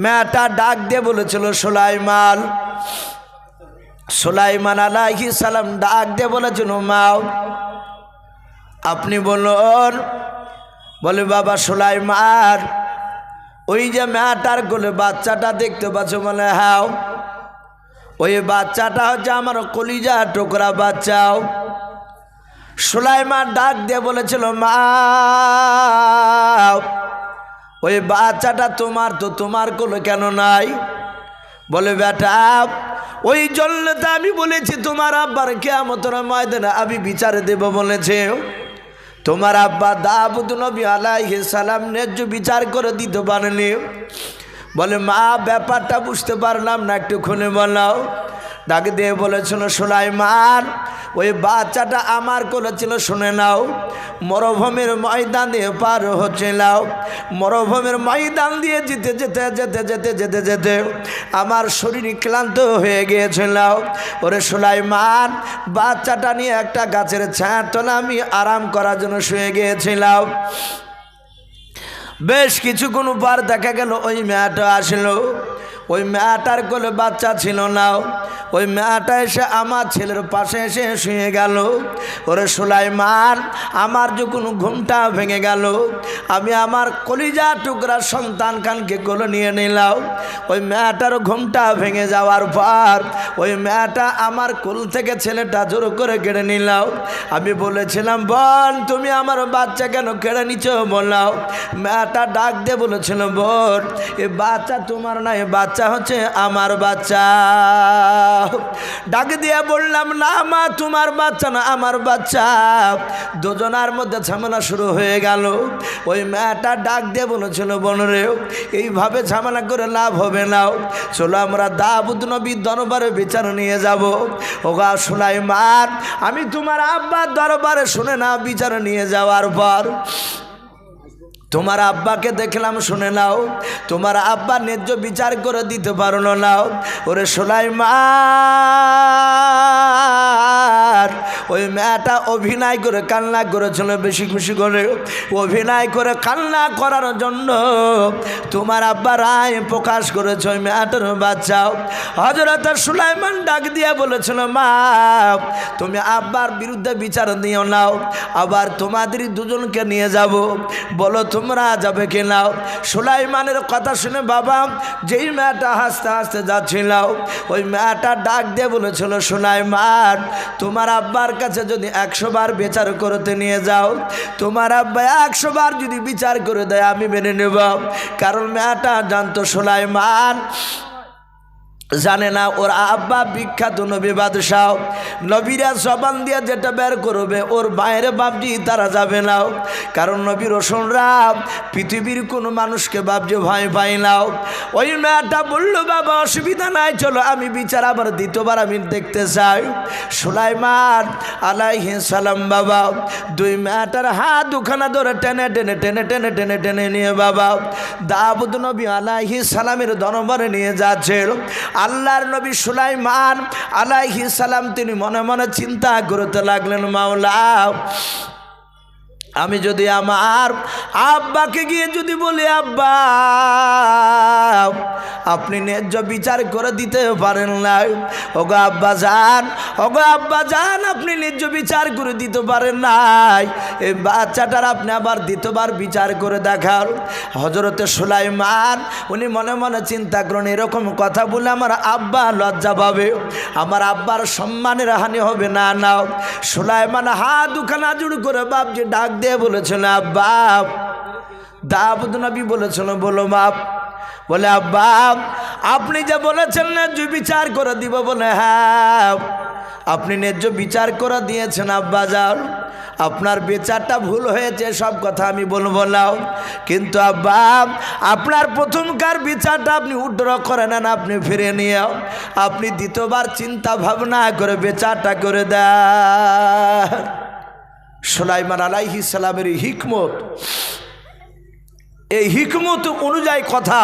মেয়েটা ডাক দিয়ে বলেছিল সুলাইমান। সুলাইমান আলাইহিস সালাম ডাক দিয়ে বলেছিল মা আপনি বলুন। বলে বাবা সুলাইমান ওই যে মেয়েটার কোলে বাচ্চাটা দেখতে পাচ্ছ? বলে হ্যাঁ ওই বাচ্চাটা হচ্ছে আমার কলিজা টুকরা বাচ্চাও। সুলাইমান ডাক দিয়ে বলেছিল মা ওই বাচ্চাটা তোমার, তো তোমার কোলে কেন নাই? বলে বেটা ওই জন্য তো আমি বলেছি তোমার আব্বার কিয়ামতের ময়দানে আমি বিচার দেব বলেছে। তোমার আব্বা দাউদ নবী আলাইহিস সালাম ন্যায্য বিচার করে দিতে পারেনি। বলে মা ব্যাপারটা বুঝতে পারলাম না, একটু খুলে বলাও। ডাক দিয়ে বলেছিল সুলাইমান ওই বাচ্চাটা আমার কোলে ছিল, শুনে নাও। মরুভূমির ময়দান দিয়ে পার হচ্ছিলাম, মরুভূমির ময়দান দিয়ে যেতে যেতে যেতে যেতে যেতে যেতে আমার শরীর ক্লান্ত হয়ে গিয়েছিল। ওরে সুলাইমান বাচ্চাটা নিয়ে একটা গাছের ছায়ার তলে আমি আরাম করার জন্য শুয়ে গিয়েছিলাম। বেশ কিছুক্ষণ পর দেখা গেল ওই মেয়েটা আসলো। ওই মেয়েটার কোলে বাচ্চা ছিল না। ওই মেয়েটা এসে আমার ছেলের পাশে এসে শুয়ে গেল। ওরে সুলাইমান আমার যখন ঘুমটা ভেঙে গেল, আমি আমার কলিজা টুকরা সন্তান খানকে কোলে নিয়ে নিলাম। ওই মেয়েটার ঘুমটা ভেঙে যাওয়ার পর ওই মেয়েটা আমার কোল থেকে ছেলেটা জোর করে কেড়ে নিলাম। আমি বলেছিলাম বোন তুমি আমার বাচ্চা কেন কেড়ে নিচ্ছ? বললাম মেয়েটা ডাক দিয়ে বলেছিল বোন এ বাচ্চা তোমার না, এ বাচ্চা হচ্ছে আমার বাচ্চা। ডাক দিয়ে বললাম না মা তোমার বাচ্চা না, আমার বাচ্চা। দুজনার মধ্যে ঝামেলা শুরু হয়ে গেল। ওই মেয়েটা ডাক দিয়ে বলেছিল বোন রে এইভাবে ঝামেলা করে লাভ হবে না, চলো আমরা দাউদ নবীর দরবারে বিচার নিয়ে যাব। ওগা সুলাইমান আমি তোমার আব্বার দরবারে শুনে না বিচার নিয়ে যাওয়ার পর তোমার আব্বাকে দেখলাম, শুনে নাও তোমার আব্বা ন্যায্য বিচার করে দিতে পারলো না। ওরে সুলাইমান ওই মেয়েটা অভিনয় করে কান্না করেছিল, বেশি খুশি করে অভিনয় করে কান্না করার জন্য তোমার আব্বা রায় প্রকাশ করেছে ওই মেয়েটার বাচ্চাও। হযরত সুলাইমান ডাক দিয়ে বলেছিল মা তুমি আব্বার বিরুদ্ধে বিচার দিও নাও, আবার তোমাদের দুজনকে নিয়ে যাব, বলো তোমরা যাবে কি নাও। সুলাইমানের কথা শুনে বাবা যেই মেয়েটা হাসতে হাসতে যাচ্ছিল ওই মেয়েটা ডাক দিয়ে বলেছিল সুলাইমান তোমার আব্বার কাছে যদি 100 বার বিচার করতে নিয়ে যাও, তোমার আব্বা 100 বার যদি বিচার করে দেয় আমি মেনে নেব। কারণ মেয়েটা জানতো সুলাইমান জানে না ওর আব্বা বিখ্যাত নবী বাদশাহ, নবীরা জবান দিয়ে যেটা বের করবে ওর বাইরে বাপজি তারা যাবে না। কারণ নবী রসুলরা পৃথিবীর কোনো মানুষকে বাপজি ভয় পায় না। ওই মেয়েটা বলল বাবা অসুবিধা নাই, চলো আমি বিচার আবার দ্বিতীয়বার আমি দেখতে চাই। সুলাইমান আলাইহিস সালাম বাবা দুই মেয়েটার হাত দুখানা ধরে টেনে টেনে টেনে টেনে টেনে টেনে নিয়ে বাবা দাউদ নবী আলাইহিস সালামের দরবারে নিয়ে যাচ্ছে। আল্লাহর নবী সুলাইমান আলাইহিস সালাম তিনি মনে মনে চিন্তা করতে লাগলেন মাওলা আমি যদি আমার আব্বাকে গিয়ে যদি বলি আব্বা আপনি ন্যায্য বিচার করে দিতে পারেন না, ওগো আব্বা জান, ওগো আব্বা জান আপনি ন্যায্য বিচার করে দিতে পারেন নাই, এই বাচ্চাটার আপনি আবার দ্বিতীয়বার বিচার করে দেখার। হযরতে সুলাইমান উনি মনে মনে চিন্তা করেন এরকম কথা বলে আমার আব্বা লজ্জা পাবে, আমার আব্বার সম্মানের হানি হবে না। না সুলাইমান হাত দুখানা জোড় করে বাপজি ডাক দিয়ে বলেছিল আব্বা দাউদ নবী বলেছিল বলো বাপ। বলে আব্বা আপনি যে বলেছেন ন্যায্য বিচার করে দিব, বলে হ্যাঁ আপনি ন্যায্য বিচার করে দিয়েছেন আব্বা যান, আপনার বিচারটা ভুল হয়েছে সব কথা আমি বলবো না, কিন্তু আব্বা আপনার প্রথমকার বিচারটা আপনি উদ্র করে নেন, আপনি ফিরে নিয়ে আপনি দ্বিতীয়বার চিন্তা ভাবনা করে বিচারটা করে দেন। সুলাইমান আলাইহিস সালামের হিকমত, এই হিকমত অনুযায়ী কথা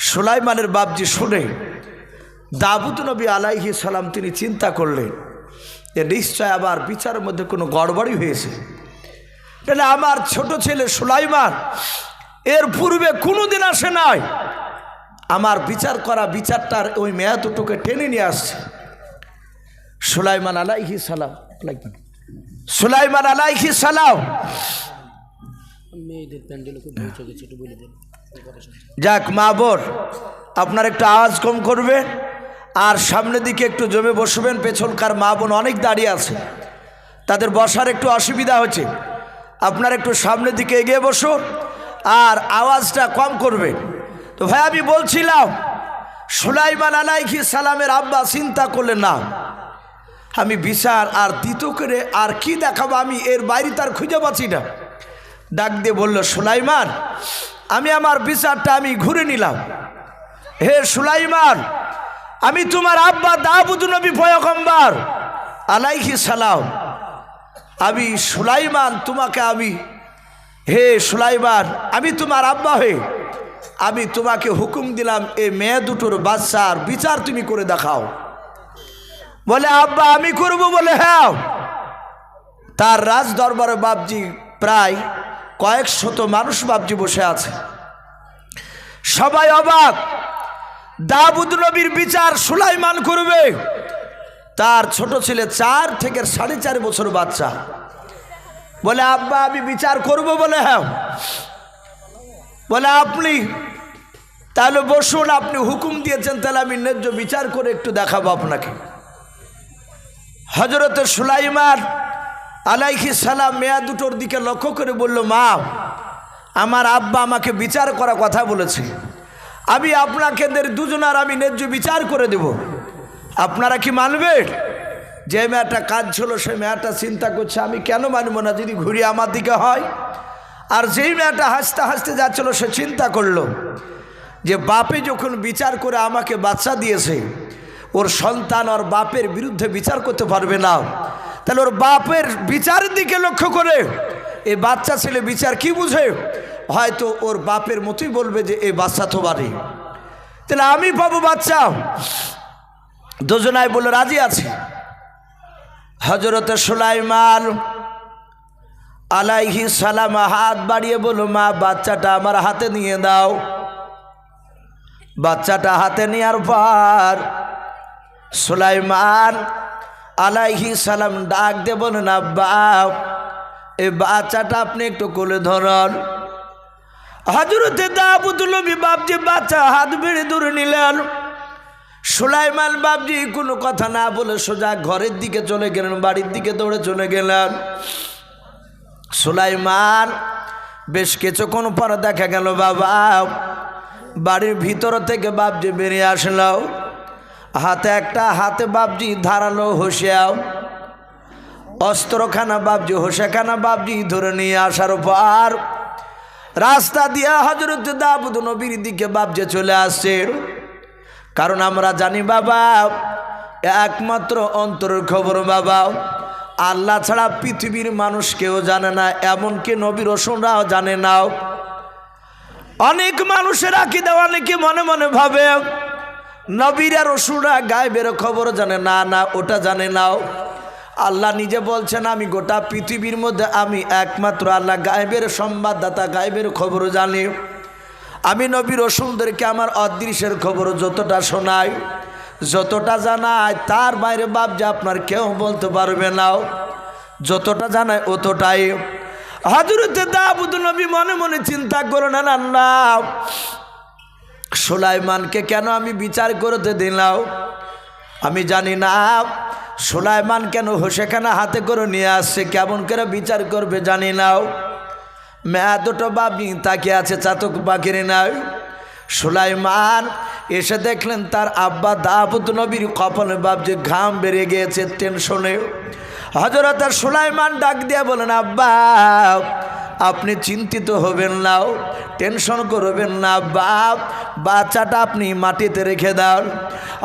সুলাইমানের বাপজি শুনে দাউদ নবী আলাইহিস সালাম তিনি চিন্তা করলেন যে নিশ্চয় আবার বিচারের মধ্যে কোনো গড়বড়ি হয়েছে। তাহলে আমার ছোট ছেলে সুলাইমান এর পূর্বে কোনোদিন আসে নাই, আমার বিচার করা বিচারটার ওই মেয়া দুটোকে টেনে নিয়ে আসছে। সুলাইমান আলাইহিস সালাম, সুলাইমান আলাইহিস সালাম। যাক মা বোন, আপনার একটু আওয়াজ কম করবেন আর সামনের দিকে একটু জমে বসবেন। পেছনকার মা বোন অনেক দাঁড়িয়ে আছে, তাদের বসার একটু অসুবিধা হচ্ছে। আপনার একটু সামনের দিকে এগিয়ে বসুন আর আওয়াজটা কম করবেন। তো ভাই আমি বলছিলাম, সুলাইমান আলাইহিস সালামের আব্বা চিন্তা করলেন, না আমি বিচার আর দ্বিতীয় করে আর কি দেখাবো, আমি এর বাইরে তার খুঁজে পাচ্ছি না। ডাক দিয়ে বলল, সুলাইমান আমি আমার বিচারটা আমি ঘুরে নিলাম। হে সুলাইমান, আমি তোমার আব্বা দাউদ নবী পয়গম্বর আলাইহিস সালাম, আমি সুলাইমান তোমাকে হে সুলাইমান আমি তোমার আব্বা হয়ে আমি তোমাকে হুকুম দিলাম এই মেয়ে দুটোর বাচ্চার বিচার তুমি করে দেখাও। বলে আব্বা আমি করব? বলে হ্যাঁ। তার রাজ দরবারে বাপজি প্রায় কয়েক শত মানুষ বাপজি বসে আছে, সবাই অবাক। দাউদ নবীর বিচার সুলাইমান করবে। তার ছোট ছেলে 4 থেকে 4.5 বছর বাচ্চা। বলে আব্বা আমি বিচার করব? বলে হ্যাঁ। বলে আপনি তাহলে বসুন, আপনি হুকুম দিয়েছেন, তাহলে আমি ন্যায্য বিচার করে একটু দেখাবো আপনাকে। হযরত সুলাইমান আলাইহিস সালাম মেয়া দুটোর দিকে লক্ষ্য করে বলল, মা আমার আব্বা আমাকে বিচার করার কথা বলেছে, আমি আপনাকে দুজনার আমি ন্যায্য বিচার করে দেব, আপনারা কি মানবেন? যে মেয়েটা কাজ ছিল সেই মেয়েটা চিন্তা করছে আমি কেন মানব না যদি ঘুরে আমার দিকে হয়। আর যেই মেয়েটা হাসতে হাসতে যাচ্ছিল সে চিন্তা করলো যে বাপে যখন বিচার করে আমাকে বাচ্চা দিয়েছে, ওর সন্তান ওর বাপের বিরুদ্ধে বিচার করতে পারবে না, তাহলে ওর বাপের বিচারের দিকে লক্ষ্য করে এই বাচ্চা ছেলে বিচার কি বুঝে, হয়তো ওর বাপের মতোই বলবে যে এই বাচ্চা তো বাড়ি, তাহলে আমি পাবো বাচ্চা। দুজনাই বলে রাজি আছে। হযরত সুলাইমান আলাইহিস সালাম হাত বাড়িয়ে বলল, মা বাচ্চাটা আমার হাতে নিয়ে দাও। বাচ্চাটা হাতে নেওয়ার পর সুলাইমান আলাইহিস সালাম ডাক দিয়ে বলেন, আব্বা এই বাচ্চাটা আপনি একটু কোলে ধরুন। হযরতে দাউদ নবী বাপজি বাচ্চা হাত বেড়ে ধরে নিলেন। সুলাইমান বাপজি কোনো কথা না বলে সোজা ঘরের দিকে চলে গেলেন, বাড়ির দিকে দৌড়ে চলে গেলেন। সুলাইমান বেশ কিছুক্ষণ পর দেখা গেল বাবা বাড়ির ভিতর থেকে বাপজি বেরিয়ে আসলো, হাতে বাপজি ধারালো হোসেও অস্ত্রখানা বাপজি হোসেখানা বাপজি ধরে নিয়ে আসার পর রাস্তা দিয়ে হযরত দাউদ নবীর দিকে বাপজি চলে আসছে। কারণ আমরা জানি বাবা একমাত্র অন্তরের খবর বাবা আল্লাহ ছাড়া পৃথিবীর মানুষ কেউ জানে না, এমনকি নবী রাসূলরাও জানে না। অনেক মানুষেরা কি দেওয়া অনেকে মনে মনে ভাবে নবীরা রাসূলরা গায়েবের খবর জানে না, না ওটা জানে না। আল্লাহ নিজে বলছেন আমি গোটা পৃথিবীর মধ্যে আমি একমাত্র আল্লাহ গায়েবের সংবাদদাতা, গায়েবের খবর জানি। আমি নবী রাসূলদেরকে আমার অদৃশ্যের খবর যতটা শোনাই, যতটা জানাই, তার বাইরে বাপজি আপনার কেউ বলতে পারবে না। যতটা জানাই অতটাই। হযরতে দাউদ নবী মনে মনে চিন্তা করলেন, আল্লাহ সুলাইমানকে কেন আমি বিচার করতে দিলাম? আমি জানি না সুলাইমান কেন হোসেখানা হাতে করে নিয়ে আসছে, কেমন করে বিচার করবে জানি না। মেয়া দুটো বাপজি তাকিয়ে আছে চাতক পাখির নাই। সুলাইমান এসে দেখলেন তার আব্বা দাউদ নবীর কপালে বাপজি ঘাম বেরিয়ে গিয়েছে টেনশনে। হযরত সুলাইমান ডাক দিয়ে বলেন, আব্বা আপনি চিন্তিত হবেন না, টেনশন করবেন না, বাপ বাচ্চাটা আপনি মাটিতে রেখে দেন।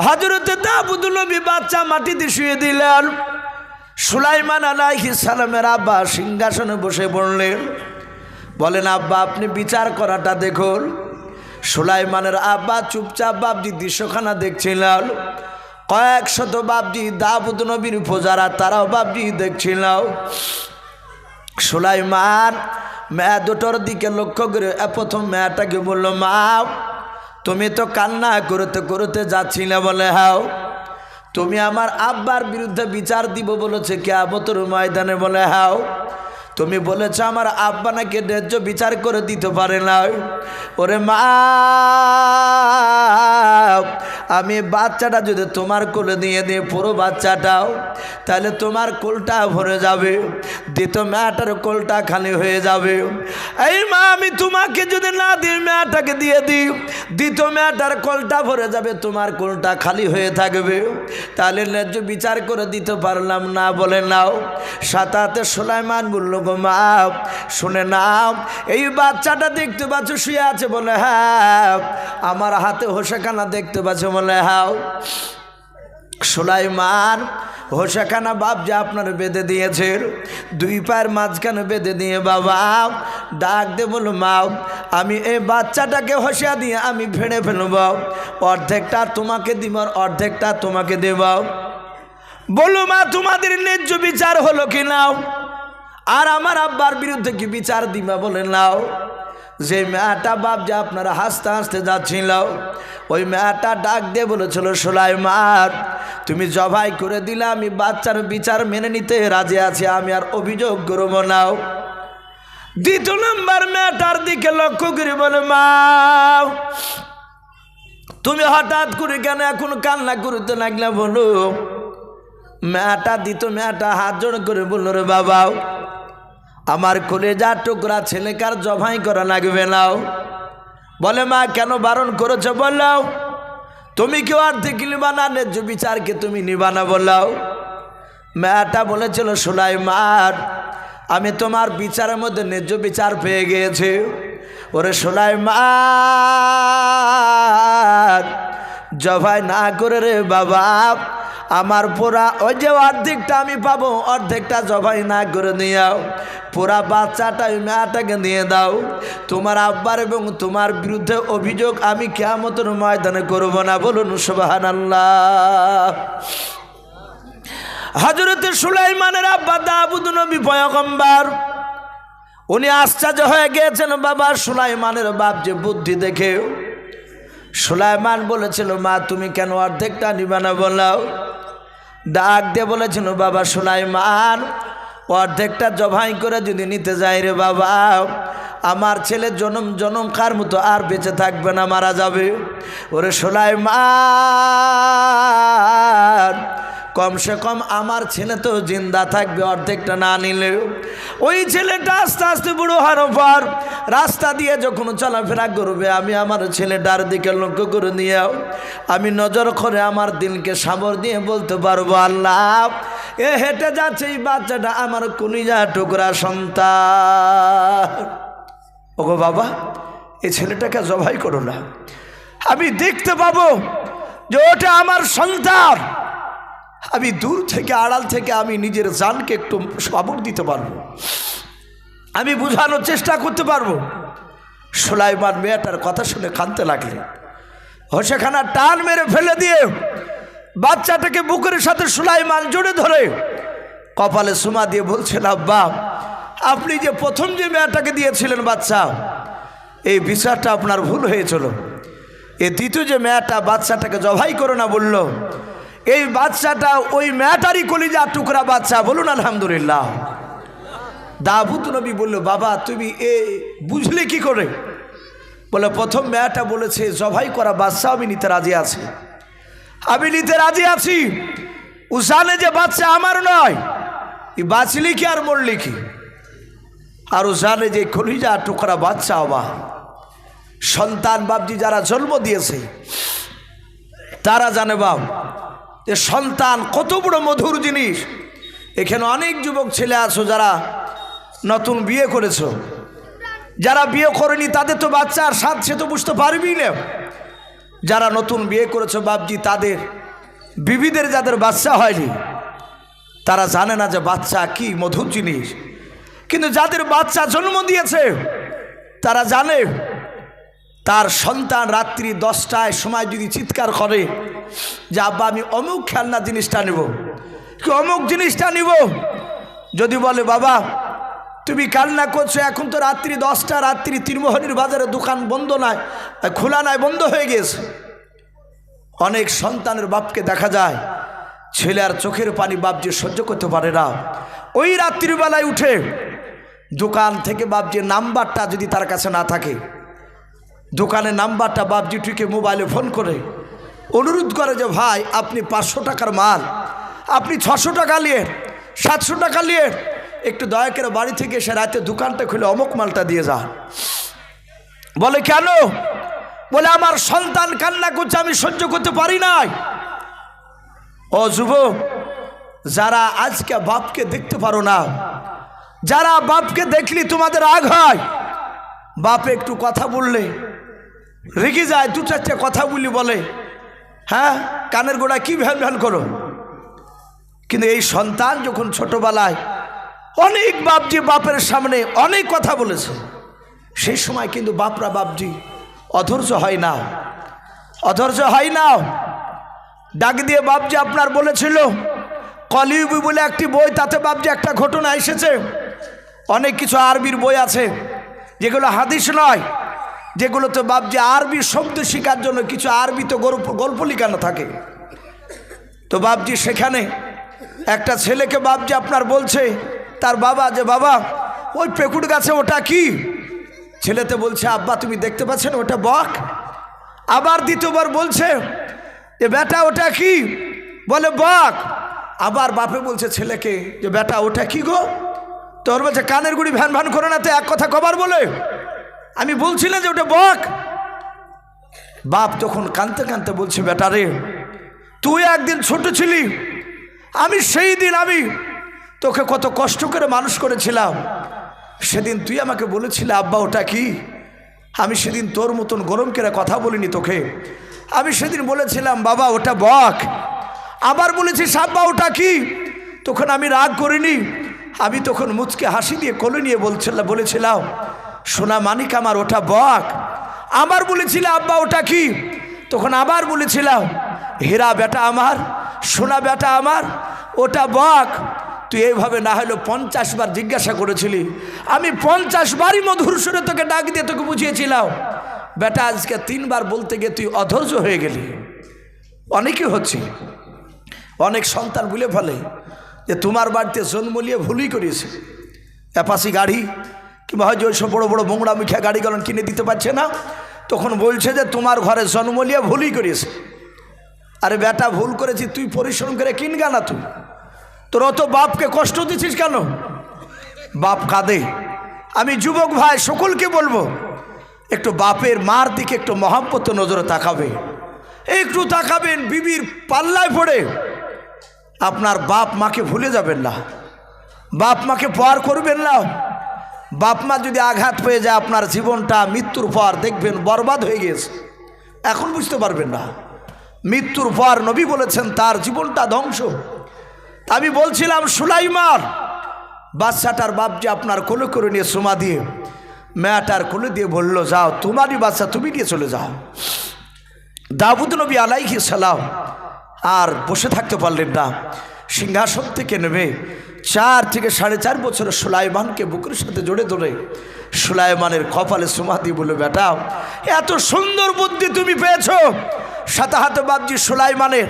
হযরত দাউদ নবী বাচ্চা মাটিতে শুয়ে দিলেন। সুলাইমান আলাইহিস সালামের আব্বা সিংহাসনে বসে পড়লেন। বলেন আব্বা আপনি বিচার করাটা দেখুন। সুলাইমানের আব্বা চুপচাপ বাপজি দৃশ্যখানা দেখছিলেন। কয়েক শত বাপজি দাউদ নবীর প্রজারা তারাও বাপজি দেখছিল। সুলাইমান মেয়া দুটোর দিকে লক্ষ্য করে প্রথম মেয়াটাকে বলল, মা তুমি তো কান্না করতে করতে যাচ্ছিলে বলে হাও তুমি আমার আব্বার বিরুদ্ধে বিচার দিব বলেছে কিয়ামতের ময়দানে বলে হাও তুমি বলেছ আমার আব্বা নাকি ন্যায্য বিচার করে দিতে পারে না ওরে মা আমি বাচ্চাটা যদি তোমার কোলে দিয়ে দিয়ে পুরো বাচ্চাটাও তাহলে তোমার কোলটা ভরে যাবে দ্বিতীয় মেয়েটার কোলটা খালি হয়ে যাবে এই মা আমি তোমাকে যদি না দিই মেয়েটাকে দিয়ে দিই দ্বিতীয় মেয়েটার কোলটা ভরে যাবে তোমার কোলটা খালি হয়ে থাকবে তাহলে ন্যায্য বিচার করে দিতে পারলাম না বলে নাও সাথে সুলাইমান বলল গো মা শুনে নাও এই বাচ্চাটা দেখতে পাচ্ছ শুয়ে আছে বলে হ্যাঁ আমার হাতে হোসেখানা দেখতে পাচ্ছ বলে হ্যাঁ সুলাইমান হোসেখানা বাপ যে আপনার বেঁধে দিয়েছে দুই পায়ের মাঝখানে বেঁধে দিয়ে বাবা ডাক দে বলো মা আমি এই বাচ্চাটাকে হসিয়া দিয়ে আমি ভেড়ে ফেলব অর্ধেকটা তোমাকে দিব আর অর্ধেকটা তোমাকে দেব বলো মা তোমাদের ন্যায্য বিচার হলো কি নাও আর আমার আব্বার বিরুদ্ধে কি বিচার দিবা বলে নাও যে মেয়েটা বাপ যে আপনারা হাসতে হাসতে যাচ্ছিল ওই মেয়েটা ডাক দিয়ে বলেছিল সুলাইমান তুমি জবাই করে দিলে আমি বাচ্চার বিচার মেনে নিতে রাজি আছি আমি আর অভিযোগ করবো নাও দ্বিতীয় নম্বর মেয়েটার দিকে লক্ষ্য করে বলে মা তুমি হঠাৎ করে কেন এখন কান্না করতে লাগলে বলো মেয়েটা দ্বিতীয় মেয়েটা হাত জোড় করে বললো রে বাবা আমার কলেজা টুকরা ছেলেকার জবাই করা লাগবে নাও বলে মা কেন বারণ করেছো বললাও তুমি কেউ অর্ধেক নিবা না ন্যায্য বিচারকে তুমি নিবা না বললাও মেয়েটা বলেছিল সুলাইমান আমি তোমার বিচারের মধ্যে ন্যায্য বিচার পেয়ে গিয়েছি ওরে সুলাইমান জবাই না করে রে বাবা আমার পুরা ওই যে অর্ধেকটা আমি পাবো অর্ধেকটা জবাই না করে দিয়াও পুরা বাচ্চাটা ওই মেয়েটাকে দিয়ে দাও তোমার আব্বার এবং তোমার বিরুদ্ধে অভিযোগ আমি কিয়ামতের ময়দানে করব না বলুন সুবহানাল্লাহ হযরত সুলাইমানের আব্বা দাউদ নবী পয়গম্বর উনি আশ্চর্য হয়ে গিয়েছেন বাবা সুলাইমানের বাপ যে বুদ্ধি দেখে সুলাইমান বলেছিল মা তুমি কেন অর্ধেকটা নিবা না বলাও ডাক দিয়ে বলেছিল বাবা সুলাইমান অর্ধেকটা জবাই করে যদি নিতে যাই রে বাবা আমার ছেলে জনম জনমকার মতো আর বেঁচে থাকবে না মারা যাবে ওরে সুলাইমান কমসে কম আমার ছেলে তো জিন্দা থাকবে অর্ধেকটা না নিলেও ওই ছেলেটা আস্তে আস্তে বুড়ো হওয়ার পর রাস্তা দিয়ে যখন চলাফেরা করবে আমি আমার ছেলেটার দিকে লক্ষ্য করে নিয়েও আমি নজর করে আমার দিলকে সাবর দিয়ে বলতে পারবো আল্লাহ এ হেঁটে যাচ্ছে এই বাচ্চাটা আমার কলিজা টুকরা সন্তান ওগো বাবা এই ছেলেটাকে জবাই করো না আমি দেখতে পাবো যে ওটা আমার সন্তান আমি দূর থেকে আড়াল থেকে আমি নিজের জানকে একটু সবক দিতে পারবো আমি বোঝানোর চেষ্টা করতে পারবো সুলাইমান মেয়েটার কথা শুনে কাঁদতে লাগলেন হোসেখানা টান মেরে ফেলে দিয়ে বাচ্চাটাকে বুকের সাথে সুলাইমান জড়ে ধরে কপালে সুমা দিয়ে বলছেন আব্বা আপনি যে প্রথম যে মেয়েটাকে দিয়েছিলেন বাচ্চা এই বিচারটা আপনার ভুল হয়েছিল এই দ্বিতীয় যে মেয়েটা বাচ্চাটাকে জবাই করো না বলল এই বাচ্চাটা ওই মেয়েটারই কলিজা টুকরা বাচ্চা বলুন আলহামদুলিল্লাহ দাউদ নবী বলল বাবা তুমি বুঝলে কি করে বলে প্রথম মেয়েটা বলেছে জবাই করা বাচ্চা আমি নিতে রাজি আছি আমি নিতে রাজি আছি ও জানে যে বাচ্চা আমার নয় এই বাঁচলি কি আর মরলি কি আর ও জানে যে কলিজা টুকরা বাচ্চা আমার সন্তান বাপজি যারা জন্ম দিয়েছে তারা জানে বাপ যে সন্তান কত বড় মধুর জিনিস এখানে অনেক যুবক ছেলে আছো যারা নতুন বিয়ে করেছো যারা বিয়ে করেনি তাদের তো বাচ্চার স্বাদ সে তো বুঝতে পারবি না যারা নতুন বিয়ে করেছো বাপজি তাদের বিবিদের যাদের বাচ্চা হয়নি তারা জানে না যে বাচ্চা কি মধুর জিনিস কিন্তু যাদের বাচ্চা জন্ম দিয়েছে তারা জানে তার সন্তান রাত্রি 10টায় সময় যদি চিৎকার করে যে আব্বা আমি অমুক খেলনা জিনিসটা নেব কি অমুক জিনিসটা নিব যদি বলে বাবা তুমি কান্না করছো। এখন তো রাত্রি 10টা, রাত্রি ত্রিমোহনীর বাজারে দোকান বন্ধ নাই, খোলা নাই, বন্ধ হয়ে গেছে। অনেক সন্তানের বাপকে দেখা যায় ছেলে আর চোখের পানি বাপজি সহ্য করতে পারে না, ওই রাত্রিবেলায় উঠে দোকান থেকে বাপজির নাম্বারটা যদি তার কাছে না থাকে, দোকানের নাম্বারটা বাপজিটিকে মোবাইলে ফোন করে অনুরোধ করে যে ভাই আপনি 500 টাকার মাল আপনি 600 টাকা নিয়ে 700 টাকা নিয়ে একটু দয়া করে বাড়ি থেকে এসে রাতে দোকানটা খুলে অমুক মালটা দিয়ে যান। বলে কেন? বলে আমার সন্তান কান্না করছে, আমি সহ্য করতে পারি নাই। ও যুবক, যারা আজকে বাপকে দেখতে পারো না, যারা বাপকে দেখলি তোমাদের রাগ হয়, বাপে একটু কথা বললে রেগে যায়, 2-4টে কথা বলি বলে হ্যাঁ কানের গোড়া কি ভ্যান ভ্যান করো। কিন্তু এই সন্তান যখন ছোটবেলায় অনেক বাপজি বাপের সামনে অনেক কথা বলেছে, সেই সময় কিন্তু বাপরা বাপজি অধৈর্য হয় না, অধৈর্য হয় না। ডাক দিয়ে বাপজি আপনার বলেছিল কলিউবি বলে একটি বই, তাতে বাপজি একটা ঘটনা এসেছে। অনেক কিছু আরবির বই আছে যেগুলো হাদিস নয়, যেগুলোতে বাপজি আরবি শব্দ শেখার জন্য কিছু আরবিতে গল্প লিখানো থাকে। তো বাপজি সেখানে একটা ছেলেকে বাপজি আপনার বলছে তার বাবা যে বাবা ওই পেকুড় গাছে ওটা কি? ছেলেতে বলছে আব্বা তুমি দেখতে পাচ্ছেন ওটা বক। আবার দ্বিতীয়বার বলছে যে বেটা ওটা কি? বলে বক। আবার বাপে বলছে ছেলেকে যে বেটা ওটা কি গো? তোর বলছে কানের গুড়ি ভ্যান ভ্যান করে না, তো এক কথা কবার বলে আমি বলছিলাম যে ওটা বক। বাপ তখন কাঁদতে কাঁদতে বলছে বেটা রে তুই একদিন ছোট ছিলি, আমি সেই দিন আমি তোকে কত কষ্ট করে মানুষ করেছিলাম, সেদিন তুই আমাকে বলেছিলি আব্বা ওটা কি? আমি সেদিন তোর মতন গরম করে কথা বলিনি তোকে, আমি সেদিন বলেছিলাম বাবা ওটা বক। আবার বলেছিস আব্বা ওটা কি? তখন আমি রাগ করিনি, আমি তখন মুচকে হাসি দিয়ে কোলে নিয়ে বলেছিলাম সোনা মানিক আমার ওটা বক। আবার বলেছিল আব্বা ওটা কি? তখন আবার বলেছিলাম হীরা বেটা আমার, সোনা বেটা আমার, ওটা বক। তুই এইভাবে না হলেও 50 বার জিজ্ঞাসা করেছিলি, আমি 50 বারই মধুর সুরে তোকে ডাক দিয়ে তোকে বুঝিয়েছিলাম। বেটা আজকে 3 বার বলতে গিয়ে তুই অধৈর্য হয়ে গেলি। অনেকে হচ্ছে, অনেক সন্তান ভুলে ফেলে যে তোমার বাড়িতে জন্ম নিয়ে ভুলই করিয়েছে, অ্যাপাসি গাড়ি কিংবা হয়তো ওইসব বড়ো বড়ো মোংড়া মুখিয়া গাড়িগুলো কিনে দিতে পারছে না, তখন বলছে যে তোমার ঘরে জন্ম নিয়ে ভুলই করিয়েছে। আরে বেটা ভুল করেছি, তুই পরিশ্রম করে কিনগা না, তুই তোর অত বাপকে কষ্ট দিচ্ছিস কেন? বাপ কাঁদে। আমি যুবক ভাই সকলকে বলবো একটু বাপের মার দিকে একটু মহব্বত নজরে তাকাবে, একটু তাকাবেন। বিবির পাল্লায় পড়ে আপনার বাপ মাকে ভুলে যাবেন না, বাপ মাকে পার করবেন না। বাপ মা যদি আঘাত পেয়ে যায় আপনার জীবনটা মৃত্যুর পর দেখবেন বরবাদ হয়ে গেছে, এখন বুঝতে পারবেন না। মৃত্যুর পর নবী বলেছেন তার জীবনটা ধ্বংস। আমি বলছিলাম সুলাইমান বাচ্চাটার বাপ যে আপনার কোলে করে নিয়ে সুমা দিয়ে মেয়েটার কোলে দিয়ে বলল যাও তোমারই বাচ্চা তুমি নিয়ে চলে যাও। দাউদ নবী আলাইহিস সালাম আর বসে থাকতে পারলেন না, সিংহাসন থেকে নেমে 4 থেকে 4.5 বছরের সুলাইমানকে বুকের সাথে জড়ে ধরে সুলাইমানের কপালে সুমা দিয়ে বলল বেটা এত সুন্দর বুদ্ধি তুমি পেয়েছো। সাথে হাতে বাপজি সুলাইমানের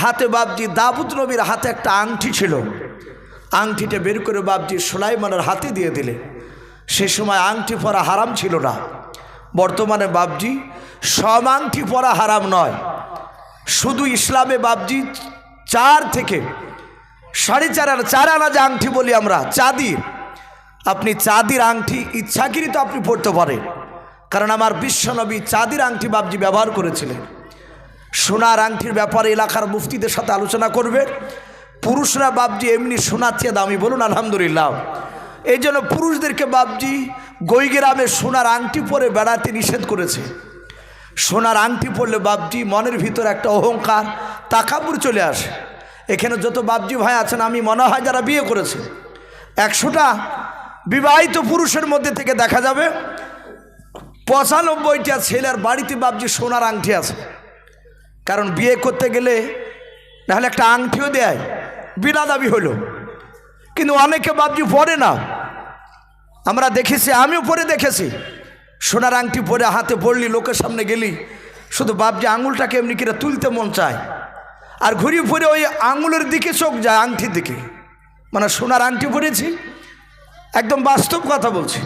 হাতে বাপজি দাউদ নবীর হাতে একটা আংটি ছিল, আংটিটা বের করে বাপজি সুলাইমানের হাতে দিয়ে দিলে। সে সময় আংটি পরা হারাম ছিল না, বর্তমানে বাপজি সব আংটি পরা হারাম নয়, শুধু ইসলামে বাপজি 4 থেকে 4.5 আনা 4 আনা যে আংটি বলি আমরা চাঁদির, আপনি চাঁদির আংটি ইচ্ছাকৃত আপনি পড়তে পারেন, কারণ আমার বিশ্বনবী চাঁদির আংটি বাপজি ব্যবহার করেছিলেন। সোনার আংটির ব্যাপারে এলাকার মুফতিদের সাথে আলোচনা করবে। পুরুষরা বাপজি এমনি সোনার চেয়ে দামি, বলুন আলহামদুলিল্লাহ। এই জন্য পুরুষদেরকে বাপজি গৈগ্রামে সোনার আংটি পরে বেড়াতে নিষেধ করেছে। সোনার আংটি পরলে বাপজি মনের ভিতরে একটা অহংকার তাকাব্বুর চলে আসে। এখানে যত বাপজি ভাই আছেন আমি মনে হয় যারা বিয়ে করেছে 100টা বিবাহিত পুরুষের মধ্যে থেকে দেখা যাবে 95টা ছেলের বাড়িতে বাপজি সোনার আংটি আছে। কারণ বিয়ে করতে গেলে নাহলে একটা আংটিও দেয়, বিনা দাবি হলো, কিন্তু অনেকে বাপজি পড়ে না। আমরা দেখেছি, আমিও পরে দেখেছি, সোনার আংটি পরে হাতে পড়লি, লোকের সামনে গেলি, শুধু বাপজি আঙুলটাকে এমনি করে তুলতে মন চায়, আর ঘুরিয়ে পরে ওই আঙুলের দিকে চোখ যায়, আংটির দিকে। মানে সোনার আংটি পরেছি, একদম বাস্তব কথা বলছি।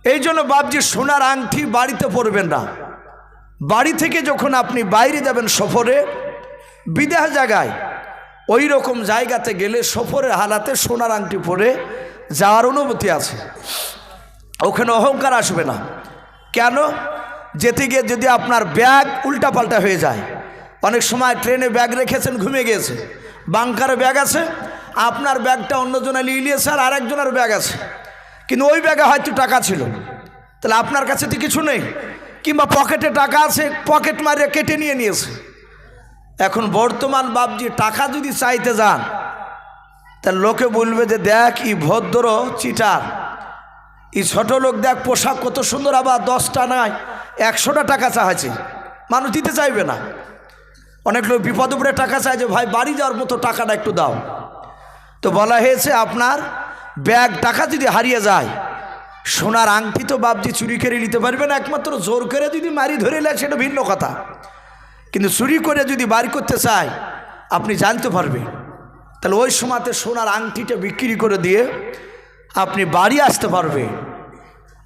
এই জন্য বাপজি সোনার আংটি বাড়িতে পরবেন না। বাড়ি থেকে যখন আপনি বাইরে যাবেন সফরে, বিদেশ জায়গায়, ওই রকম জায়গাতে গেলে সফরের হালাতে সোনার আংটি পরে যাওয়ার অনুমতি আছে। ওখানে অহংকার আসবে না। কেন? যেতে গিয়ে যদি আপনার ব্যাগ উল্টাপাল্টা হয়ে যায়, অনেক সময় ট্রেনে ব্যাগ রেখেছেন, ঘুমিয়ে গিয়েছে, বাংকারে ব্যাগ আছে, আপনার ব্যাগটা অন্যজনে নিয়ে নিয়েছে, আর আরেকজনের ব্যাগ আছে, কিন্তু ওই ব্যাগে হয়তো টাকা ছিল, তাহলে আপনার কাছে তো কিছু নেই, কিংবা পকেটে টাকা আছে, পকেট মারিয়ে কেটে নিয়ে নিয়েছে। এখন বর্তমান বাপজি টাকা যদি চাইতে যান, তাহলে লোকে বলবে যে দেখ ই ভদ্র চিটার, ই ছোট লোক, দেখ পোশাক কত সুন্দর, আবার 10টা নয় 100টা টাকা চাইছে, মানুষ দিতে চাইবে না। অনেক লোক বিপদ উপরে টাকা চায় যে ভাই বাড়ি যাওয়ার মতো টাকাটা একটু দাও। তো বলা হয়েছে আপনার ব্যাগ টাকা যদি হারিয়ে যায়, সোনার আংটি তো বাপজি চুরি করে নিতে পারবে না, একমাত্র জোর করে যদি মারি ধরে নেয় সেটা ভিন্ন কথা, কিন্তু চুরি করে যদি বাড়ি করতে চায় আপনি জানতে পারবেন। তাহলে ওই সময়তে সোনার আংটিটা বিক্রি করে দিয়ে আপনি বাড়ি আসতে পারবে।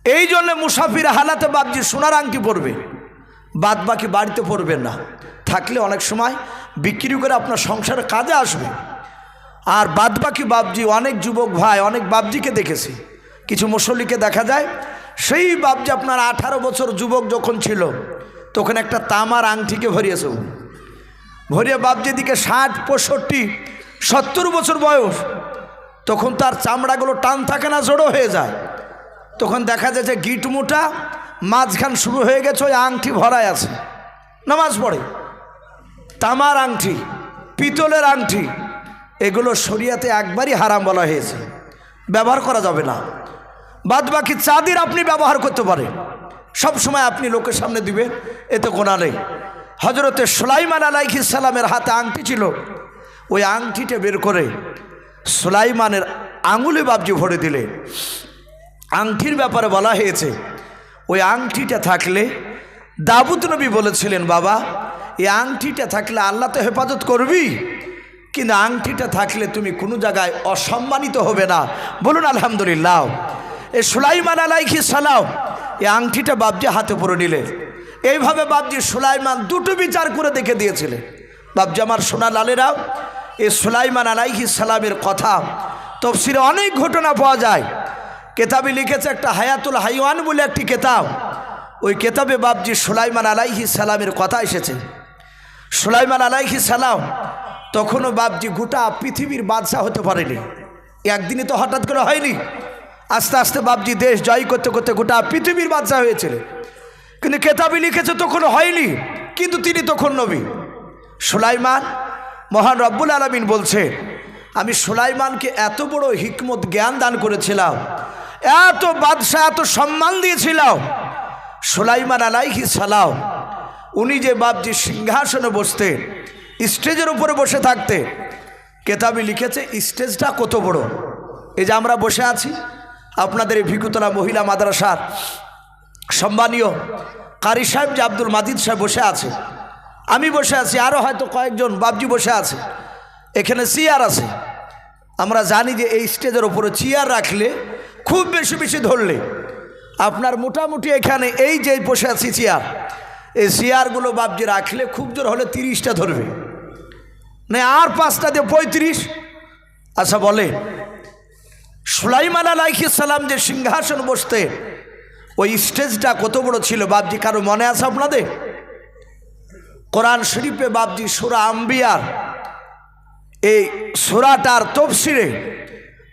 এই জন্য মুসাফির হালাতে বাপজি সোনার আংটি পরবে, বাদ বাকি বাড়িতে পরবেন না। থাকলে অনেক সময় বিক্রি করে আপনার সংসারের কাজে আসবে। আর বাদ বাকি বাপজি, অনেক যুবক ভাই, অনেক বাপজিকে দেখেছি, কিছু মুসল্লিকে দেখা যায়, সেই বাপজি আপনার 18 বছর যুবক যখন ছিল তখন একটা তামার আংটিকে ভরিয়েছে, ভরিয়ে বাপজি দিকে 60, 65, 70 বছর বয়স, তখন তার চামড়াগুলো টান থাকে না, জড়ো হয়ে যায়, তখন দেখা যাচ্ছে গিট মোটা, মাঝখান শুরু হয়ে গেছে, ওই আংটি ভরায় আছে, নামাজ পড়ে। তামার আংটি, পিতলের আংটি, এগুলো শরিয়াতে একবারই হারাম বলা হয়েছে, ব্যবহার করা যাবে না। বাদ বাকি চাঁদির আপনি ব্যবহার করতে পারেন, সব সময় আপনি লোকের সামনে দিবেন, এতে গোনা নেই। হজরতে সুলাইমান আলাইহিস সালামের হাতে আংটি ছিল, ওই আংটিটা বের করে সুলাইমানের আঙুলে বাপজি ভরে দিলে। আংটির ব্যাপারে বলা হয়েছে, ওই আংটিটা থাকলে দাউদ নবী বলেছিলেন, বাবা এই আংটিটা থাকলে আল্লাহ তো হেফাজত করবি, কিন্তু আংটিটা থাকলে তুমি কোনো জায়গায় অসম্মানিত হবে না। বলুন আলহামদুলিল্লাহ। এই সুলাইমান আলাইহিস সালাম এই আংটিটা বাপজি হাতে পরে নিলেন। এইভাবে বাপজি সুলাইমান দুটো বিচার করে দেখে দিয়েছিলেন। বাপজি আমার সোনা লালেরাও, এই সুলাইমান আলাইহিস সালামের কথা তাফসীরে অনেক ঘটনা পাওয়া যায়। কেতাবে লিখেছে একটা হায়াতুল হাইওয়ান বলে একটি কেতাব, ওই কেতাবে বাপজি সুলাইমান আলাইহিস সালামের কথা এসেছে। সুলাইমান আলাইহিস সালাম তখনও বাপজি গোটা পৃথিবীর বাদশাহ হতে পারেনি, একদিনে তো হঠাৎ করে হয়নি, আস্তে আস্তে বাপজি দেশ জয় করতে করতে গোটা পৃথিবীর বাদশাহ হয়েছিলেন। কিন্তু কেতাবে লিখেছে তখনও হয়নি, কিন্তু তিনি তখন নবী। সুলাইমান, মহান রব্বুল আলামিন বলছে, আমি সুলাইমানকে এত বড় হিকমত জ্ঞান দান করেছিলাম, এত বাদশাহ এত সম্মান দিয়েছিলাম। সুলাইমান আলাইহিস সালাম উনি যে বাপজি সিংহাসনে বসতেন, স্টেজের উপরে বসে থাকতে, কেতাবে লিখেছে স্টেজটা কত বড়। এই যে আমরা বসে আছি, আপনাদের এই ভিকুতলা মহিলা মাদ্রাসার সম্মানীয় কারি সাহেব যে আব্দুল মাজিদ সাহেব বসে আছে, আমি বসে আছি, আরও হয়তো কয়েকজন বাপজি বসে আছে, এখানে চেয়ার আছে। আমরা জানি যে এই স্টেজের উপরে চেয়ার রাখলে খুব বেশি বেশি ধরলে আপনার মোটামুটি এখানে এই যে বসে আছি চেয়ার, এই চেয়ারগুলো বাপজি রাখলে খুব জোর হলে 30টা ধরবে না, আর 5টা দিয়ে 35। আচ্ছা বলে সুলাইমান আলাইহিস সালাম যে সিংহাসন বসতে, ওই স্টেজটা কত বড় ছিল বাপজি কারো মনে আছে আপনাদের? কোরআন শরীফে বাপজি সূরা আম্বিয়ার এই সূরাটার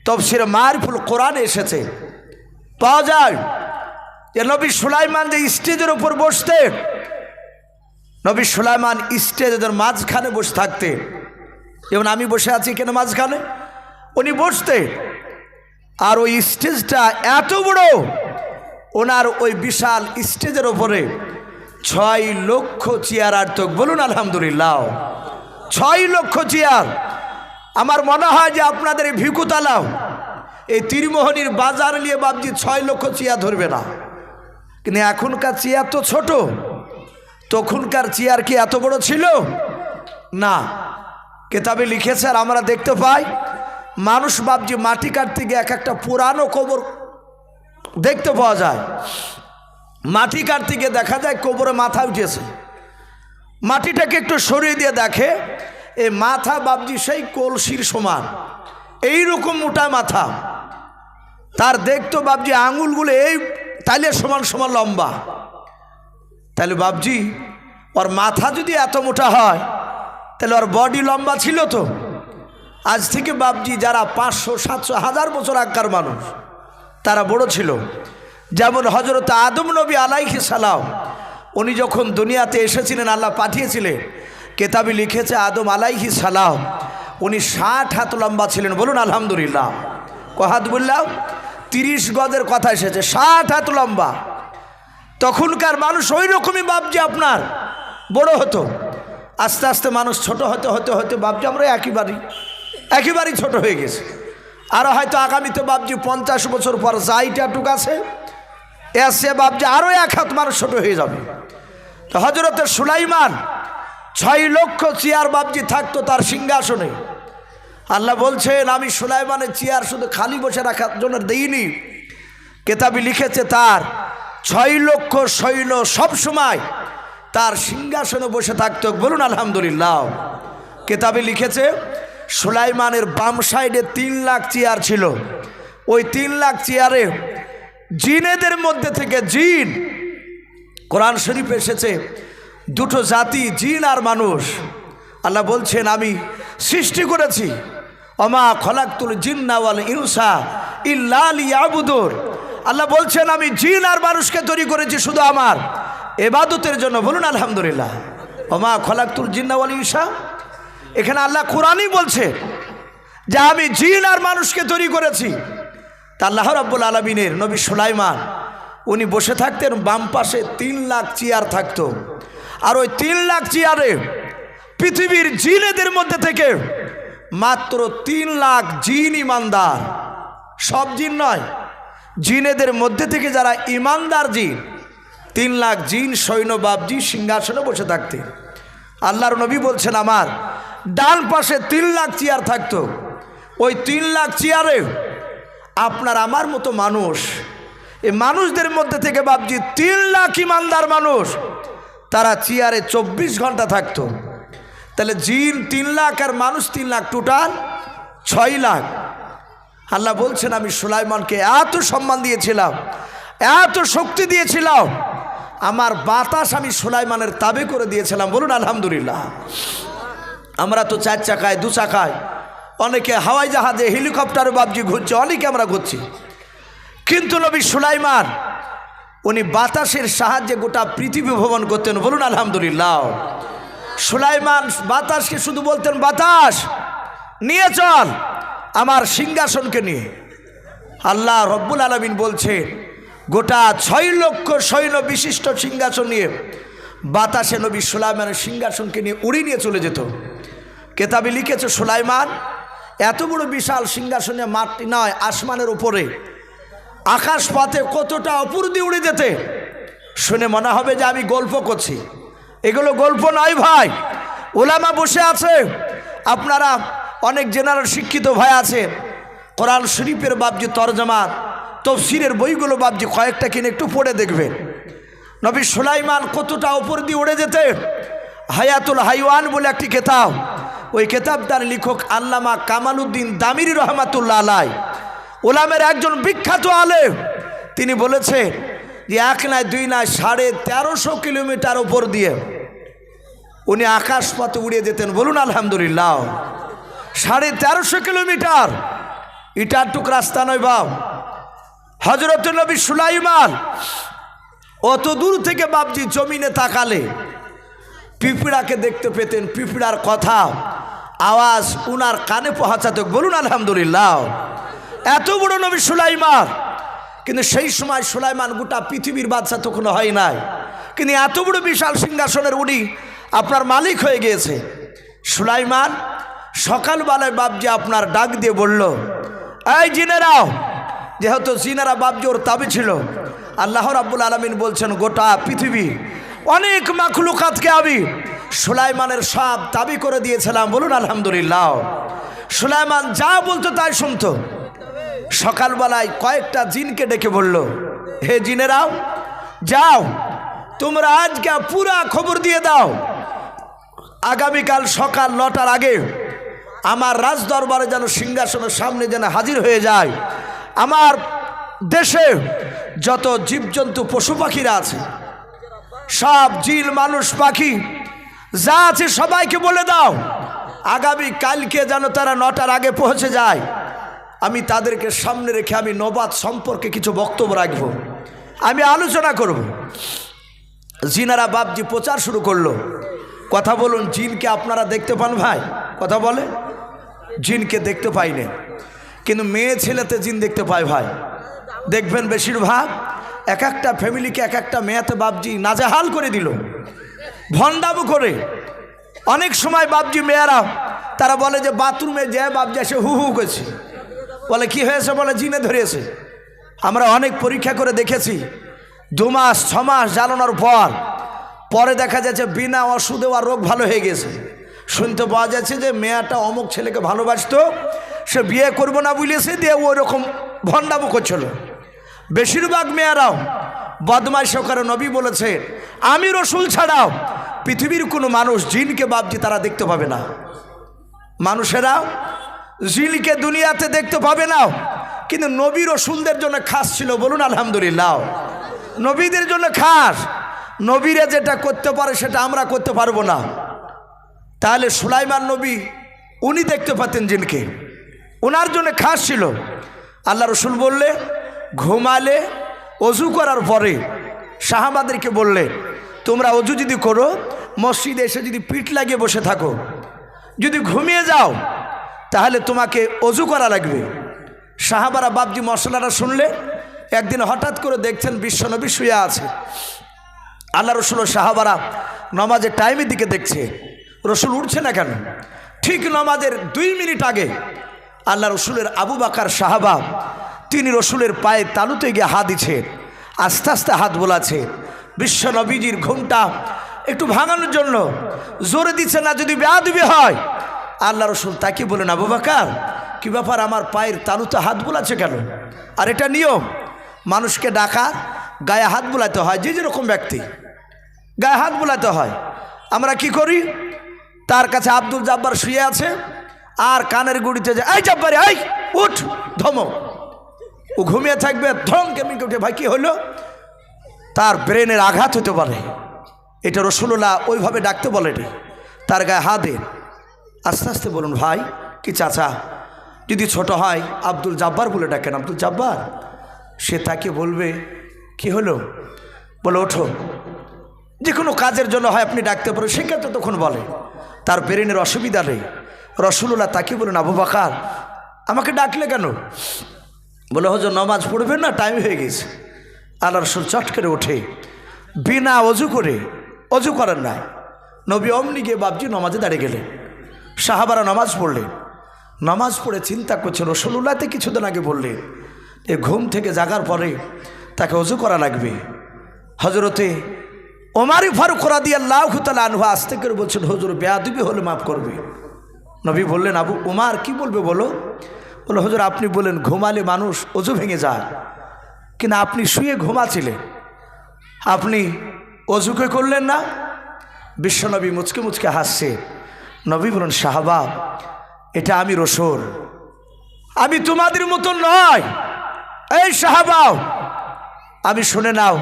তফসিরে মারিফুল কোরআনে এসেছে, পাওয়া যায় যে নবী সুলাইমান যে স্টেজের উপর বসতেন, নবী সুলাইমান স্টেজের মাঝখানে বসে থাকতেন, যেমন আমি বসে আছি কেন মাঝখানে, উনি বসতেন। আর ওই স্টেজটা এত বড়, ওনার ওই বিশাল স্টেজের উপরে 6 লক্ষ চেয়ার আর্থক। বলুন আলহামদুলিল্লাহ, 6 লক্ষ চেয়ার। আমার মনে হয় যে আপনাদের এই ভিকুতালাও এই তীরমোহনীর বাজার নিয়ে বাবজি 6 লক্ষ চেয়ার ধরবে না। কিন্তু এখনকার চেয়ার তো ছোট, তখনকার চেয়ার কি এত বড় ছিল না। কেতাবে লিখেছে আর আমরা দেখতে পাই, মানুষ বাবজি মাটি কাটতে গিয়ে এক একটা পুরানো কবর দেখতে পাওয়া যায়। মাটি কাটতে গিয়ে দেখা যায় কবরে মাথা উঠেছে, মাটিটাকে একটু সরিয়ে দিয়ে দেখে এই মাথা বাবজি সেই কলসির সমান, এইরকম মোটা মাথা। তার দেখতো বাবজি আঙুলগুলো এই তাইলে সমান সমান লম্বা। তাহলে বাবজি ওর মাথা যদি এত মোটা হয় তাহলে ওর বডি লম্বা ছিল তো। আজ থেকে বাবজি যারা 500, 700, 1000 বছর আগকার মানুষ তারা বড় ছিল। যেমন হযরত আদম নবী আলাইহিস সালাম, উনি যখন দুনিয়াতে এসেছিলেন, আল্লাহ পাঠিয়েছিলেন, কেতাবে লিখেছে আদম আলাইহিস সালাম উনি 60 হাত লম্বা ছিলেন। বলুন আলহামদুলিল্লাহ। কহাত বললাম 30 গজের কথা এসেছে, 60 হাত লম্বা। তখনকার মানুষ ওই রকমই বাবজি আপনার বড় হতো। আস্তে আস্তে মানুষ ছোট হতে হতে হতে বাবজি আমরা একেবারেই ছোট হয়ে গেছে। আরও হয়তো আগামীতে বাবজি 50 বছর পর যাইটাটুক আছে এসে বাবজি আরও 1 হাত মানুষ ছোট হয়ে যাবে। তো হযরত সুলাইমান 6 লক্ষ চেয়ার বাবজি থাকতো তার সিংহাসনে। আল্লাহ বলছেন আমি সুলাইমানের চেয়ার শুধু খালি বসে রাখার জন্য দেইনি, কেতাবে লিখেছে তার 6 লক্ষ সৈন্য সব সময় তার সিংহাসনে বসে থাকতো। বলুন আলহামদুলিল্লাহ। কেতাবে লিখেছে সুলাইমানের বাম সাইডে 3 লাখ চেয়ার ছিল। ওই 3 লাখ চেয়ারে জিনেদের মধ্যে থেকে জিন, কোরআন শরীফে এসেছে 2টো জাতি, জিন আর মানুষ। আল্লাহ বলছেন আমি সৃষ্টি করেছি, ওমা খলাকতুল জিন্না ওয়াল ইনসা ইল্লা লিয়াবুদুন। আল্লাহ বলছেন আমি জিন আর মানুষকে তৈরি করেছি শুধু আমার ইবাদতের জন্য। বলুন আলহামদুলিল্লাহ। ওমা খলাকতুল জিন্না ওয়াল ইনসা, এখানে আল্লাহ কোরআনই বলছে যে আমি জিন আর মানুষকে তৈরি করেছি। তা আল্লাহ রাব্বুল আলামিনের নবী সুলাইমান উনি বসে থাকতেন, বাম পাশে 3 লাখ চেয়ার থাকতো। আর ওই 3 লাখ চেয়ারে পৃথিবীর জিনেদের মধ্যে থেকে মাত্র 3 লাখ জিন ইমানদার, সব জিন নয়, জিনেদের মধ্যে থেকে যারা ইমানদার জিন, 3 লাখ জিন সৈন্য বাবজি সিংহাসনে বসে থাকতেন। আল্লাহর নবী বলছেন আমার ডান পাশে 3 লাখ চেয়ার থাকতো। ওই 3 লাখ চেয়ারে আপনার আমার মতো মানুষ, এই মানুষদের মধ্যে থেকে বাবজি 3 লাখ ইমানদার মানুষ তারা চেয়ারে 24 ঘন্টা থাকতো। তাহলে জিন 3 লাখ আর মানুষ 3 লাখ, টোটাল 6 লাখ। আল্লাহ বলছেন আমি সুলাইমানকে এত সম্মান দিয়েছিলাম, এত শক্তি দিয়েছিলাম, আমার বাতাস আমি সুলাইমানের তাবে করে দিয়েছিলাম। বলুন আলহামদুলিল্লাহ। আমরা তো 4 চাকায়, 2 চাকায়, অনেকে হাওয়াই জাহাজে, হেলিকপ্টারে বাবজি ঘুরছে, অনেকে আমরা ঘুরছি। কিন্তু নবী সুলাইমান উনি বাতাসের সাহায্যে গোটা পৃথিবী ভ্রমণ করতেন। বলুন আলহামদুলিল্লাহ। সুলাইমান বাতাসকে শুধু বলতেন বাতাস নিয়ে চল আমার সিংহাসনকে নিয়ে। আল্লাহ রব্বুল আলামিন বলছে গোটা 6 লক্ষ সৈন্য বিশিষ্ট সিংহাসন নিয়ে বাতাসে নবী সুলাইমানের সিংহাসনকে নিয়ে উড়িয়ে নিয়ে চলে যেত। কেতাবে লিখেছে সুলাইমান এত বড় বিশাল সিংহাসনে মাটি নয়, আসমানের উপরে আকাশ পথে কতটা উপর দিয়ে উড়ে যেতে, শুনে মনে হবে যে আমি গল্প করছি। এগুলো গল্প নয় ভাই, ওলামা বসে আছে, আপনারা অনেক জেনারেল শিক্ষিত ভাই আছে, কোরআন শরীফের বাবজি তরজমা তফসিরের বইগুলো বাবজি কয়েকটা কিনে একটু পড়ে দেখবেন। নবী সুলাইমান কতটা উপর দিয়ে উড়ে যেতে। হায়াতুল হাইওয়ান বলে একটি কেতাব, ওই কেতাবটার লেখক আল্লামা কামালউদ্দিন দামিরি রহমাতুল্লাহ আলাই, ওলামের একজন বিখ্যাত আলেম। তিনি বলেছে যে 1 নয় 2 নয় 1350 কিলোমিটার উপর দিয়ে উনি আকাশপথে উড়িয়ে যেতেন। বলুন আলহামদুলিল্লাহ। 1350 কিলোমিটার, ইটারটুক রাস্তা নয় বাপ। হযরত নবী সুলাইমান অত দূর থেকে বাবজি জমিনে তাকালে পিঁপড়াকে দেখতে পেতেন, পিঁপড়ার কথা আওয়াজ উনার কানে পৌঁছাতো। বলুন আলহামদুলিল্লাহ। এত বড় নবী সুলাইমান, কিন্তু সেই সময় সুলাইমান গোটা পৃথিবীর বাদশা তখন হয় নাই, কিন্তু এত বড় বিশাল সিংহাসনের উনি আপনার মালিক হয়ে গিয়েছে। সুলাইমান সকালবেলায় বাবজি আপনার ডাক দিয়ে বলল এই জিনেরাও, যেহেতু জিনেরা বাপজোর তাবি ছিল, আল্লাহ রাব্বুল আলামিন বলছেন গোটা পৃথিবী অনেক মাখলুকাতকে আমি সুলাইমানের সব তাবি করে দিয়েছিলাম। বলুন আলহামদুলিল্লাহ। সুলাইমান যা বলতো তাই শুনতো। সকালবেলায় কয়েকটা জিনকে ডেকে বলল, হে জিনেরাও, যাও তোমরা আজকে পুরা খবর দিয়ে দাও, আগামীকাল সকাল 9টার আগে আমার রাজ দরবারে যেন সিংহাসনের সামনে যেন হাজির হয়ে যায় আমার দেশে যত জীবজন্তু পশু পাখিরা আছে, সব জিন মানুষ পাখি যা আছে সবাইকে বলে দাও আগামী কালকে যেন তারা 9টার আগে পৌঁছে যায়। আমি তাদেরকে সামনে রেখে আমি নবাত সম্পর্কে কিছু বক্তব্য রাখব, আমি আলোচনা করব। জিনারা বাপজি প্রচার শুরু করলো। কথা বলুন, জিনকে আপনারা দেখতে পান ভাই? কথা বলে, জিনকে দেখতে পাই না, কিন্তু মেয়ে ছেলেতে জিন দেখতে পায় ভাই। দেখবেন বেশিরভাগ এক একটা ফ্যামিলিকে এক একটা মেয়েতে বাপজি নাজেহাল করে দিল, ভণ্ডামো করে। অনেক সময় বাপজি মেয়েরা তারা বলে যে বাথরুমে যে বাপজি এসে হু হু করছে, বলে কি হয়েছে, বলে জিনে ধরেছে। আমরা অনেক পরীক্ষা করে দেখেছি, 2 মাস 6 মাস জ্বালানোর পরে দেখা যাচ্ছে বিনা ওষুধে আর রোগ ভালো হয়ে গেছে। শুনতে পাওয়া যাচ্ছে যে মেয়েটা অমুক ছেলেকে ভালোবাসতো, সে বিয়ে করবো না বলেছে, দিয়ে ওই রকম ভণ্ডামো করছিল। বেশিরভাগ মেয়েরাও বদমাইশ করে। নবী বলেছে আমি রসুল ছাড়াও পৃথিবীর কোনো মানুষ জিনকে বাপজি তারা দেখতে পাবে না। মানুষেরা জিনকে দুনিয়াতে দেখতে পাবে না, কিন্তু নবী রসুলদের জন্য খাস ছিল। বলুন আলহামদুলিল্লাহ। নবীদের জন্য খাস, নবীরা যেটা করতে পারে সেটা আমরা করতে পারবো না। তাহলে সুলাইমান নবী উনি দেখতে পাতেন জিনকে, ওনার জন্য খাস ছিল। আল্লাহ রসুল বললে ঘুমালে অজু করার পরে সাহাবাদেরকে বললে তোমরা অজু যদি করো, মসজিদে এসে যদি পিঠ লাগিয়ে বসে থাকো, যদি ঘুমিয়ে যাও তাহলে তোমাকে অজু করা লাগবে। সাহাবারা বাপজি মশলাটা শুনলে একদিন হঠাৎ করে দেখছেন বিশ্বনবী শুয়ে আছে। আল্লাহ রসুল সাহাবারা নমাজের টাইমের দিকে দেখছে, রসুল উঠছে না কেন। ঠিক নমাজের 2 মিনিট আগে আল্লাহ রসুলের আবু বাকার সাহাবা তিনি রসুলের পায়ে তালুতে গিয়ে হাত দিচ্ছে, আস্তে আস্তে হাত বোলাচ্ছে। বিশ্বনবীজির ঘুমটা একটু ভাঙানোর জন্য জোরে দিচ্ছে না, যদি বেয়াদবি হয়। আল্লাহ রসুল তাকে বলেন আবু বাকার কি ব্যাপার, আমার পায়ের তালুতে হাত বোলাচ্ছে কেন? আর এটা নিয়ম, মানুষকে ডাকা গায়ে হাত বোলাতে হয়, যে যেরকম ব্যক্তি গায়ে হাত বোলাতে হয়। আমরা কি করি, তার কাছে আব্দুল জাব্বার শুয়ে আছে আর কানের গুড়িতে যে এই জাব্বারে এই উঠ, ধমক। ও ঘুমিয়ে থাকবে, ধম কেমনি উঠে ভাই কি হলো, তার ব্রেনের আঘাত হতে পারে। এটা রসুল্লাহ ওইভাবে ডাকতে বলেনি, তার গায়ে হাত দেন। আস্তে আস্তে বলুন ভাই কি চাচা, যদি ছোট হয় আব্দুল জাব্বার বলে ডাকেন, আব্দুল জাব্বার। সে তাকে বলবে কি হলো, বলে ওঠো। যে কোনো কাজের জন্য হয় আপনি ডাকতে পারেন, সেক্ষেত্রে তখন বলে তার ব্রেনের অসুবিধা নেই। রসুল্লাহ তাকে বলেন আবু বাকার আমাকে ডাকলে কেন? বলে হুজুর নামাজ পড়বেন না, টাইম হয়ে গেছে। আল্লাহ রসুল চট করে ওঠে, বিনা অজু করে, অজু করেন না, নবী অমনি গিয়ে বাপজি নামাজে দাঁড়িয়ে গেলেন। সাহাবারা নামাজ পড়লেন। নামাজ পড়ে চিন্তা করছে, রসুল্লাহতে কিছুদিন আগে বললেন যে ঘুম থেকে জাগার পরে তাকে অজু করা লাগবে। হজরতে ওমারি ফারুক রাদিয়াল্লাহু তাআলা আনহু আস্তে করে বলছেন হুজুর বেয়াদবি হলে মাফ করবে। নবী বললেন আবু উমার কি বলবে বলো? বলে হুজুর আপনি বলেন ঘুমালে মানুষ অজু ভেঙে যায়, কিন্তু আপনি শুয়ে ঘুমাচ্ছিলেন, আপনি অজুকে করলেন না। বিশ্বনবী মুচকে মুচকে হাসছে। নবী বলেন সাহাবা এটা আমি রসুল, আমি তোমাদের মতো নয়। এই সাহাবা আমি শুনে নাও,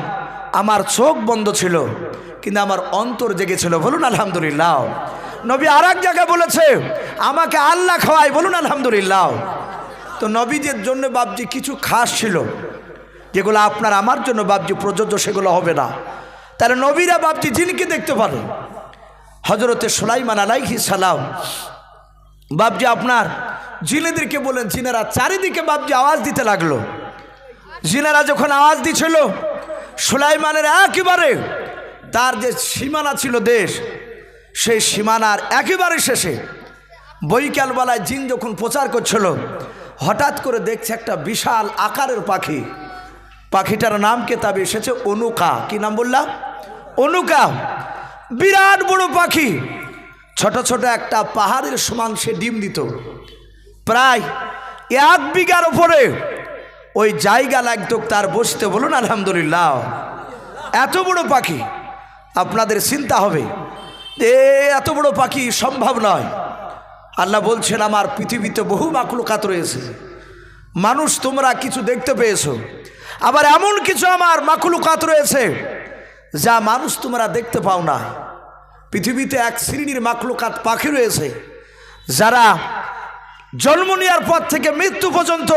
আমার চোখ বন্ধ ছিল কিন্তু আমার অন্তর জেগেছিল। বলুন আলহামদুলিল্লাহ। নবী আর এক জায়গায় বলেছে আমাকে আল্লাহ খাওয়ায়। বলুন আলহামদুলিল্লাহ। তো নবীদের জন্য বাপজি কিছু খাস ছিল, যেগুলো আপনার আমার জন্য বাপজি প্রযোজ্য সেগুলো হবে না। তাহলে নবীরা বাপজি জিনকে দেখতে পারে। হজরতে সুলাইমান আলাইহিস সালাম বাপজি আপনার জিনেদেরকে বলেন, জিনেরা চারিদিকে বাপজি আওয়াজ দিতে লাগলো। জিনেরা যখন আওয়াজ দিচ্ছিল, সুলাইমানের একেবারে তার যে সীমানা ছিল দেশ, সেই সীমানার একেবারে শেষে বৈকালবেলায় জিন যখন প্রচার করছিল, হঠাৎ করে দেখছে একটা বিশাল আকারের পাখি। পাখিটার নাম কেতাবে এসেছে অনুকা। কি নাম বললাম? অনুকা। বিরাট বড় পাখি, ছোট ছোট একটা পাহাড়ের সমান সে ডিম দিত। প্রায় 1 বিঘার উপরে ওই জায়গা লাগতো তার বসতে। বলুন আলহামদুলিল্লাহ। এত বড় পাখি, আপনাদের চিন্তা হবে যে এত বড় পাখি সম্ভব নয়। আল্লাহ বলছেন আমার পৃথিবীতে বহু মাখলুকাত রয়েছে, মানুষ তোমরা কিছু দেখতে পেয়েছো, আবার এমন কিছু আমার মাখলুকাত রয়েছে যা মানুষ তোমরা দেখতে পাও না। পৃথিবীতে এক শ্রেণীর মাখলুকাত পাখি রয়েছে যারা জন্ম নেওয়ার পর থেকে মৃত্যু পর্যন্ত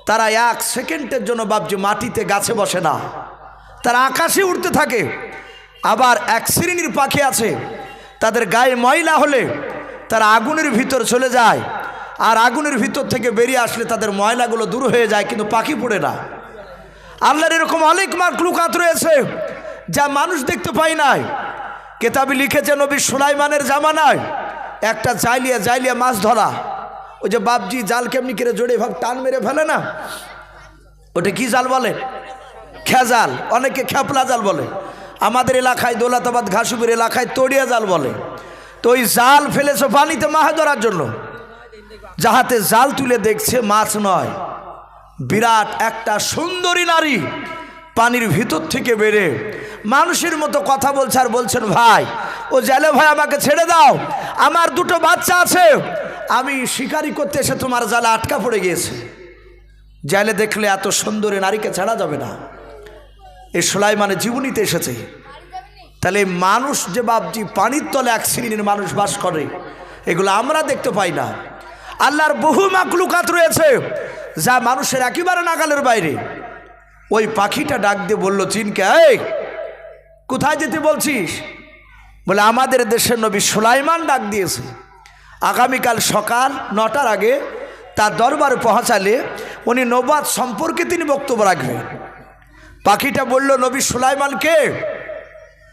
তারা 1 সেকেন্ডের জন্য বাপজি মাটিতে গাছে বসে না, তারা আকাশে উড়তে থাকে। আবার এক শ্রেণীর পাখি আছে তাদের গায়ে ময়লা হলে তারা আগুনের ভিতর চলে যায়, আর আগুনের ভিতর থেকে বেরিয়ে আসলে তাদের ময়লাগুলো দূর হয়ে যায়, কিন্তু পাখি পড়ে না। আল্লাহর এরকম অনেক মাখলুকাত রয়েছে যা মানুষ দেখতে পায় নাই। কেতাবে লিখেছে নবী সুলাইমানের জামানায় একটা জাইলিয়া মাছ ধরা। ওই যে বাপজি জাল কেমনি করে জোরে ভাব টান মেরে ফেলে না, ওটা কি জাল বলে? খেজাল, অনেকে খেপলা জাল বলে। আমাদের এলাকায় দৌলতাবাদ ঘাসুপুর এলাকায় তড়িয়া জাল বলে। তো ওই জাল ফেলেছে পানিতে মাছ ধরার জন্য। যাহাতে জাল তুলে দেখছে মাছ নয়, বিরাট একটা সুন্দরী নারী পানির ভিতর থেকে বেরে মানুষের মতো কথা বলছে, আর বলছেন ভাই ও জালে ভাই আমাকে ছেড়ে দাও, আমার 2টো বাচ্চা আছে, আমি শিকারি করতে এসে তোমার জালে আটকা পড়ে গিয়েছে। জালে দেখলে এত সুন্দরী নারীকে ছাড়া যাবে না। এই সুলাইমানের জীবনীতে এসেছে। তাহলে মানুষ যে বাপজি পানির তলে এক শ্রেণীর মানুষ বাস করে, এগুলো আমরা দেখতে পাই না। আল্লাহর বহু মাখলুকাত রয়েছে যা মানুষের একেবারে নাগালের বাইরে। ওই পাখিটা ডাক দিয়ে বলল চিনকে, এই কোথায় যেতে বলছিস? বলে আমাদের দেশের নবী সুলাইমান ডাক দিয়েছে, আগামীকাল সকাল 9টার আগে তার দরবারে পৌঁছালে উনি নবুয়ত সম্পর্কে তিনি বক্তব্য রাখবেন। পাখিটা বলল নবী সুলাইমান কে?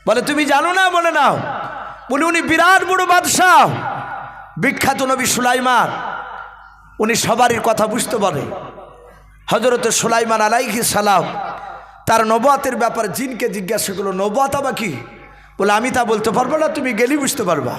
বলে তুমি জানো না? বলে নাও। বলে উনি বিরাট বড় বাদশাহ, বিখ্যাত নবী সুলাইমান। উনি সবারই কথা বুঝতে পারে। হযরত সুলাইমান আলাইহিস সালাম তার নবুয়তের ব্যাপারে জিনকে জিজ্ঞাসা করলো, নবুয়ত বা কি? বলে আমি তা বলতে পারবো না, তুমি গেলেই বুঝতে পারবা।